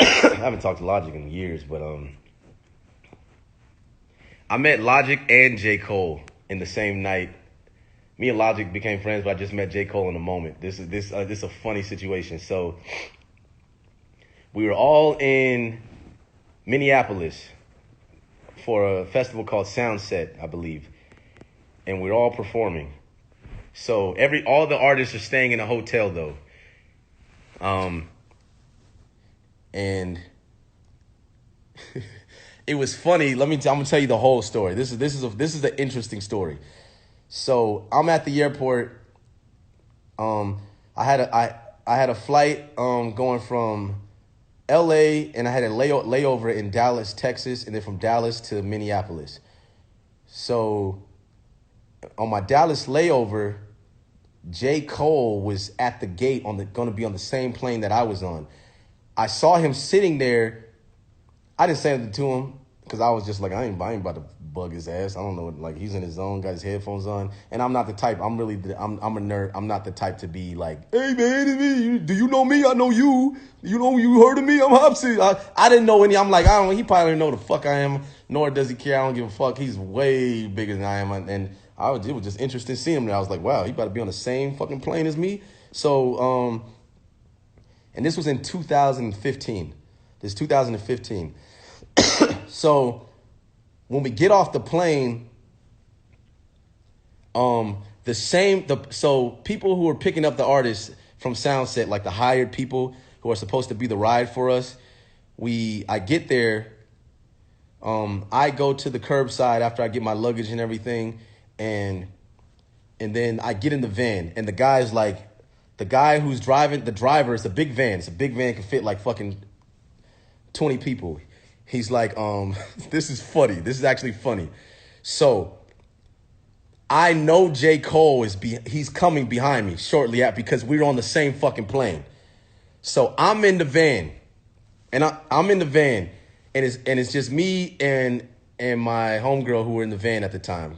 I haven't talked to Logic in years, but I met Logic and J. Cole in the same night. Me and Logic became friends, but I just met J. Cole in a moment. This is a funny situation. So we were all in Minneapolis for a festival called Soundset, I believe, and we're all performing. So all the artists are staying in a hotel though, and it was funny. I'm gonna tell you the whole story. This is an interesting story. So I'm at the airport. I had a flight going from L.A. and I had a layover in Dallas, Texas, and then from Dallas to Minneapolis. So on my Dallas layover, J. Cole was at the gate going to be on the same plane that I was on. I saw him sitting there. I didn't say anything to him because I was just like, I ain't about to bug his ass. I don't know, like he's in his zone, got his headphones on, and I'm not the type. I'm a nerd. I'm not the type to be like, hey man, it's me. Do you know me? I know you. You heard of me? I'm Hopsin. I didn't know any. I'm like, I don't. He probably don't know the fuck I am. Nor does he care. I don't give a fuck. He's way bigger than I am, and it was just interesting seeing him there. I was like, wow, he about to be on the same fucking plane as me. So, and this was in 2015. This is 2015. So when we get off the plane, so people who are picking up the artists from Soundset, like the hired people who are supposed to be the ride for us, I get there. I go to the curbside after I get my luggage and everything, and then I get in the van, and the guy who's driving, the driver, it's a big van. It's a big van, can fit like fucking 20 people. He's like, this is funny. This is actually funny. So I know J. Cole he's coming behind me shortly after because we're on the same fucking plane. So I'm in the van, and I'm in the van, and it's just me and my homegirl who were in the van at the time,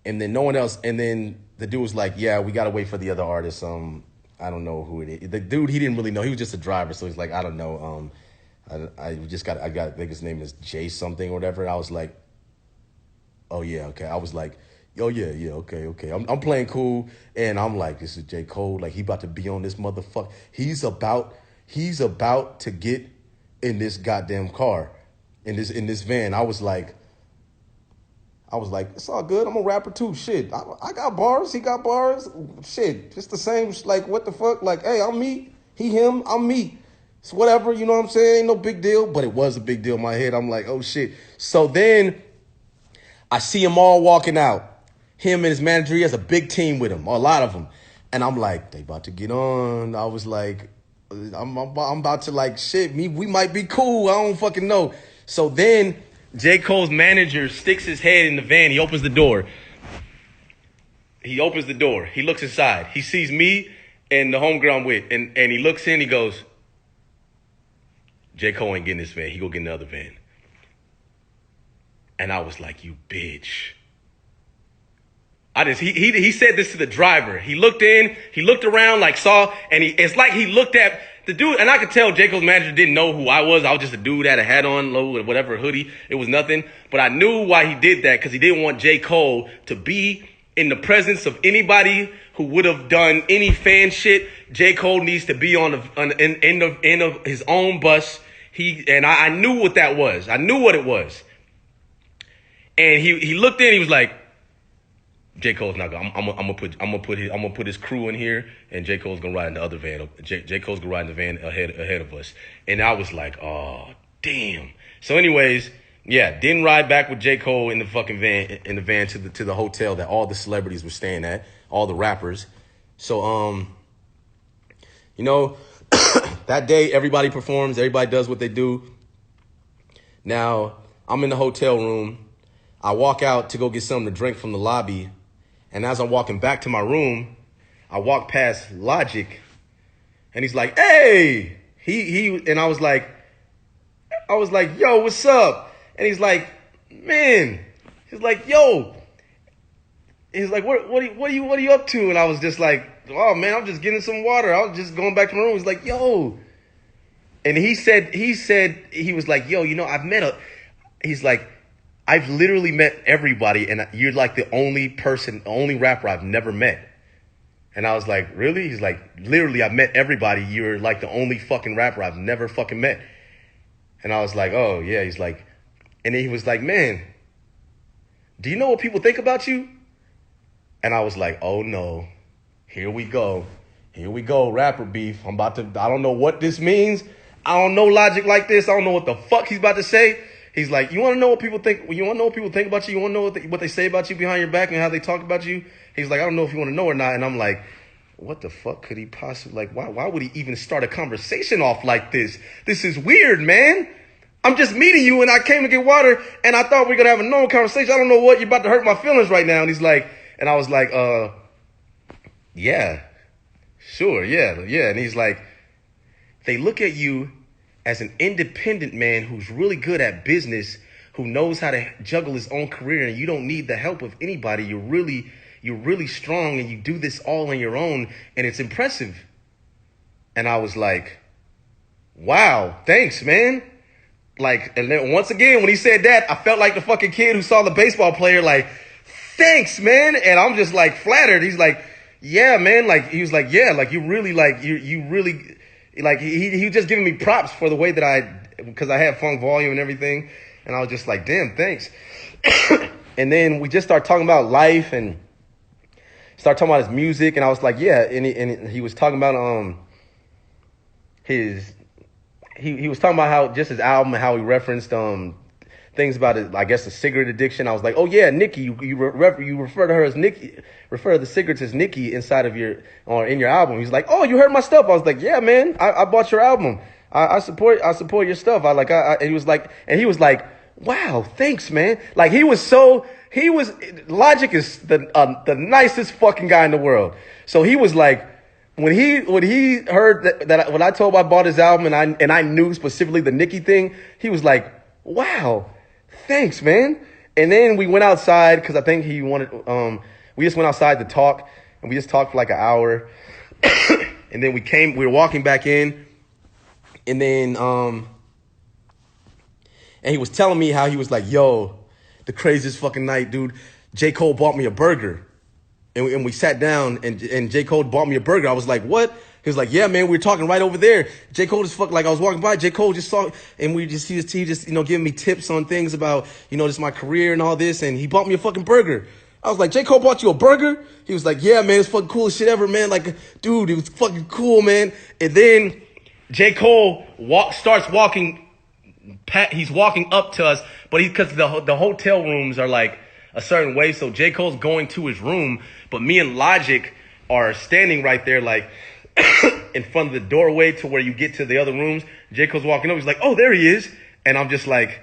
and then no one else. And then the dude was like, "Yeah, we gotta wait for the other artists." I don't know who it is. The dude, he didn't really know. He was just a driver, so he's like, "I don't know." I think his name is Jay something or whatever. And I was like, oh yeah, okay. I was like, oh yeah, okay. I'm playing cool, and I'm like, this is J. Cole. Like he about to be on this motherfucker. He's about to get in this goddamn car, in this van. I was like, it's all good. I'm a rapper too. Shit, I got bars. He got bars. Shit, just the same. Like what the fuck? Like, hey, I'm me. He him. I'm me. It's whatever, you know what I'm saying? Ain't no big deal, but it was a big deal in my head. I'm like, oh shit. So then I see them all walking out. Him and his manager, he has a big team with him, a lot of them. And I'm like, they about to get on. I was like, I'm about to like, shit, we might be cool. I don't fucking know. So then J. Cole's manager sticks his head in the van. He opens the door. He looks inside. He sees me and the homegirl I'm with. And he looks in, he goes, J. Cole ain't getting this van. He go get another van. And I was like, you bitch. He said this to the driver. He looked in, he looked around, like saw, and it's like he looked at the dude, and I could tell J. Cole's manager didn't know who I was. I was just a dude that had a hat on, low, whatever, hoodie. It was nothing. But I knew why he did that, because he didn't want J. Cole to be in the presence of anybody who would have done any fan shit. J. Cole needs to be in his own bus. I knew what that was. I knew what it was. And he looked in. He was like, J. Cole's not going. I'm gonna put his crew in here, and J. Cole's gonna ride in the other van. J. Cole's gonna ride in the van ahead of us. And I was like, oh damn. So anyways, yeah, didn't ride back with J. Cole in the fucking van to the hotel that all the celebrities were staying at, all the rappers. So that day, everybody performs. Everybody does what they do. Now, I'm in the hotel room. I walk out to go get something to drink from the lobby. And as I'm walking back to my room, I walk past Logic. And he's like, hey! And I was like, yo, what's up? And he's like, man. He's like, yo. He's like, what are you up to? And I was just like, oh man, I'm just getting some water. I was just going back to my room. He's like, yo, And he was like, yo, he's like, I've literally met everybody, and you're like the only rapper I've never met. And I was like, really? He's like, literally, I've met everybody. You're like the only fucking rapper I've never fucking met. And I was like, oh, yeah. He's like, and then he was like, man, do you know what people think about you? And I was like, oh, no. Here we go. Rapper beef. I don't know what this means. I don't know logic like this. I don't know what the fuck he's about to say. He's like, you want to know what people think? You want to know what people think about you? You want to know what they say about you behind your back and how they talk about you? He's like, I don't know if you want to know or not. And I'm like, what the fuck could he possibly, like, why would he even start a conversation off like this? This is weird, man. I'm just meeting you and I came to get water and I thought we were going to have a normal conversation. I don't know what, you're about to hurt my feelings right now. And he's like, and I was like, yeah, sure, yeah. And he's like, they look at you as an independent man who's really good at business, who knows how to juggle his own career, and you don't need the help of anybody. You're really strong and you do this all on your own, and it's impressive. And I was like, wow, thanks, man. Like, and then once again, when he said that, I felt like the fucking kid who saw the baseball player, like, thanks, man. And I'm just like flattered. He's like, yeah, man. Like, he was like, yeah, like you really, like, you really, like, he was just giving me props for the way that because I had funk volume and everything. And I was just like, damn, thanks. And then we just started talking about life and started talking about his music. And I was like, yeah. And he was talking about, he was talking about how just his album and how he referenced, things about it, I guess the cigarette addiction. I was like, oh yeah, Nikki, you refer to her as Nikki, refer to the cigarettes as Nikki inside of in your album. He's like, oh, you heard my stuff. I was like, yeah, man, I bought your album. I support your stuff. And he was like, wow, thanks, man. Like Logic is the nicest fucking guy in the world. So he was like, when he heard that when I told him I bought his album and I knew specifically the Nikki thing, he was like, wow, thanks, man. And then we went outside because I think he wanted, we just went outside to talk, and we just talked for like an hour. And then we were walking back in, and then, and he was telling me how he was like, yo, the craziest fucking night, dude. J. Cole bought me a burger. And we sat down, and J. Cole bought me a burger. I was like, what? He was like, yeah, man, we were talking right over there. J. Cole just like I was walking by, J. Cole just saw, and he just, giving me tips on things about, just my career and all this. And he bought me a fucking burger. I was like, J. Cole bought you a burger? He was like, yeah, man, it's fucking coolest shit ever, man. Like, dude, it was fucking cool, man. And then J. Cole starts walking, he's walking up to us, but because the hotel rooms are like a certain way. So J. Cole's going to his room, but me and Logic are standing right there, like, in front of the doorway to where you get to the other rooms. J. Cole's walking up. He's like, oh, there he is. And I'm just like,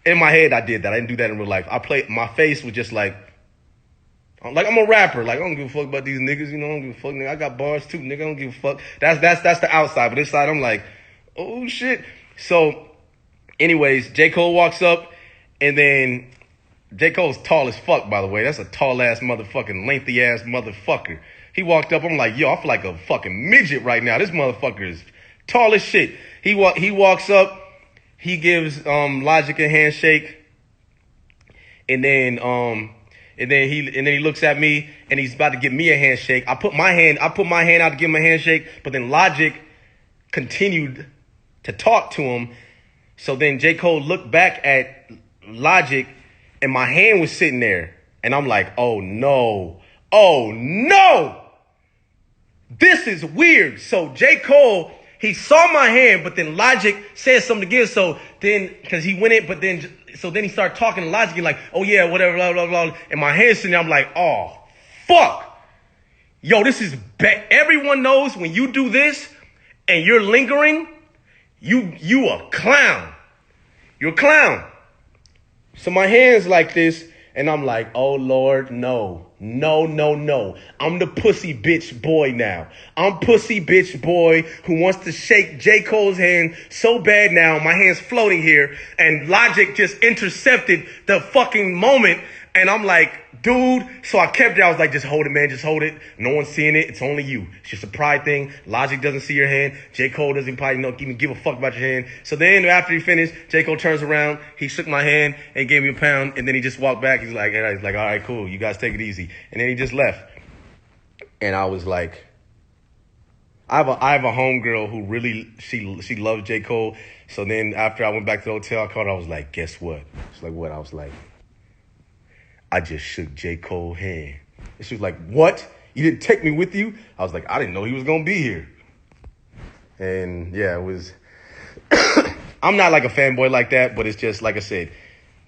in my head, I did that. I didn't do that in real life. My face was just like I'm a rapper. Like, I don't give a fuck about these niggas. I don't give a fuck, nigga. I got bars too, nigga. I don't give a fuck. That's the outside. But inside, I'm like, oh, shit. So, anyways, J. Cole walks up, and then J. Cole's tall as fuck, by the way. That's a tall-ass motherfucking lengthy-ass motherfucker. He walked up. I'm like, yo, I feel like a fucking midget right now. This motherfucker is tall as shit. He walks up. He gives Logic a handshake, and then he looks at me, and he's about to give me a handshake. I put my hand out to give him a handshake, but then Logic continued to talk to him. So then J. Cole looked back at Logic, and my hand was sitting there. And I'm like, oh no, this is weird. So J. Cole, he saw my hand, but then Logic said something again. So then, because he went in, but then he started talking to Logic, and like, oh yeah, whatever, blah, blah, blah. And my hand's sitting there, I'm like, oh, fuck. Yo, this is bad. Everyone knows when you do this and you're lingering, you a clown. You're a clown. So my hand's like this, and I'm like, oh, Lord, no. I'm the pussy bitch boy now. I'm pussy bitch boy who wants to shake J. Cole's hand so bad now. My hand's floating here, and Logic just intercepted the fucking moment, and I'm like, dude. So I kept it. I was like, just hold it, man. Just hold it. No one's seeing it. It's only you. It's just a pride thing. Logic doesn't see your hand. J. Cole doesn't probably even give a fuck about your hand. So then after he finished, J. Cole turns around. He shook my hand and gave me a pound. And then he just walked back. He's like, all right, cool. You guys take it easy. And then he just left. And I was like, I have a homegirl who really, she loves J. Cole. So then after I went back to the hotel, I called her. I was like, guess what? She's like, what? I was like, I just shook J. Cole's hand. And she was like, what? You didn't take me with you? I was like, I didn't know he was going to be here. And yeah, it was, I'm not like a fanboy like that, but it's just, like I said,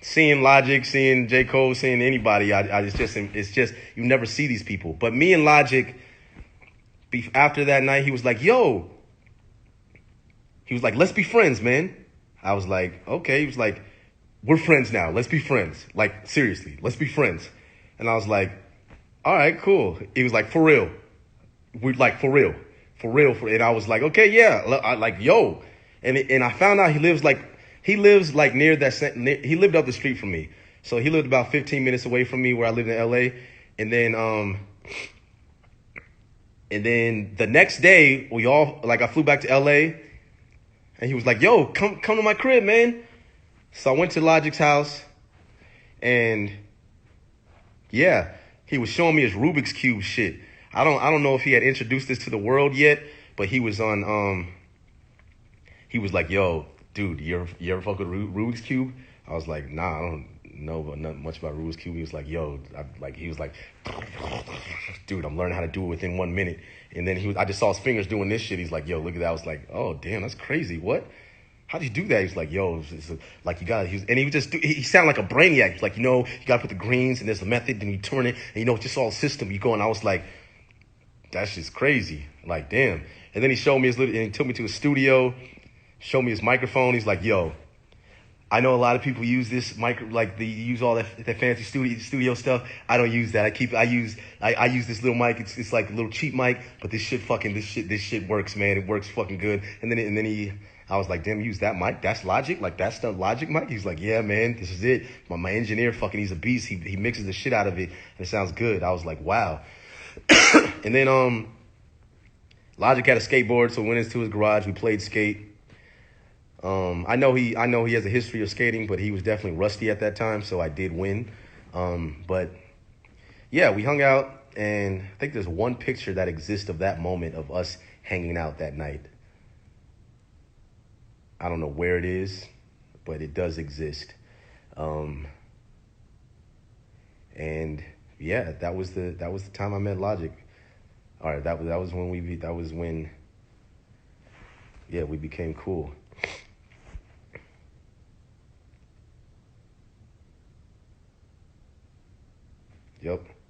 seeing Logic, seeing J. Cole, seeing anybody, it's just, you never see these people. But me and Logic, after that night, he was like, yo, let's be friends, man. I was like, okay. He was like, we're friends now. Let's be friends. Like, seriously, let's be friends. And I was like, all right, cool. He was like, for real. We're like, for real. And I was like, okay, yeah. I like, yo. And I found out he lives near that, he lived up the street from me. So he lived about 15 minutes away from me where I lived in LA. And then the next day, I flew back to LA and he was like, yo, come to my crib, man. So I went to Logic's house and yeah, he was showing me his Rubik's Cube shit. I don't know if he had introduced this to the world yet, but he was on, he was like, yo, dude, you ever fuck with Rubik's Cube? I was like, nah, I don't know nothing much about Rubik's Cube. He was like, yo, he was like, dude, I'm learning how to do it within 1 minute. And then I just saw his fingers doing this shit. He's like, yo, look at that. I was like, oh, damn, that's crazy. What? How'd you do that? He's like, yo, like you got it. And he sounded like a brainiac. He's like, you got to put the greens and there's a method, then you turn it, and it's just all system. You go, and I was like, that's just crazy. Like, damn. And then he showed me and he took me to his studio, showed me his microphone. He's like, yo, I know a lot of people use this they use all that fancy studio stuff. I don't use that. I use this little mic. It's like a little cheap mic, but this shit works, man. It works fucking good. And then I was like, damn, you use that mic? That's Logic? Like, that's the Logic mic? He's like, yeah, man, this is it. My engineer he's a beast. He mixes the shit out of it, and it sounds good. I was like, wow. And then Logic had a skateboard, so we went into his garage. We played skate. I know he has a history of skating, but he was definitely rusty at that time, so I did win. But yeah, we hung out, and I think there's one picture that exists of that moment of us hanging out that night. I don't know where it is, but it does exist. And yeah, that was the time I met Logic. All right, that was when we became cool. Yep.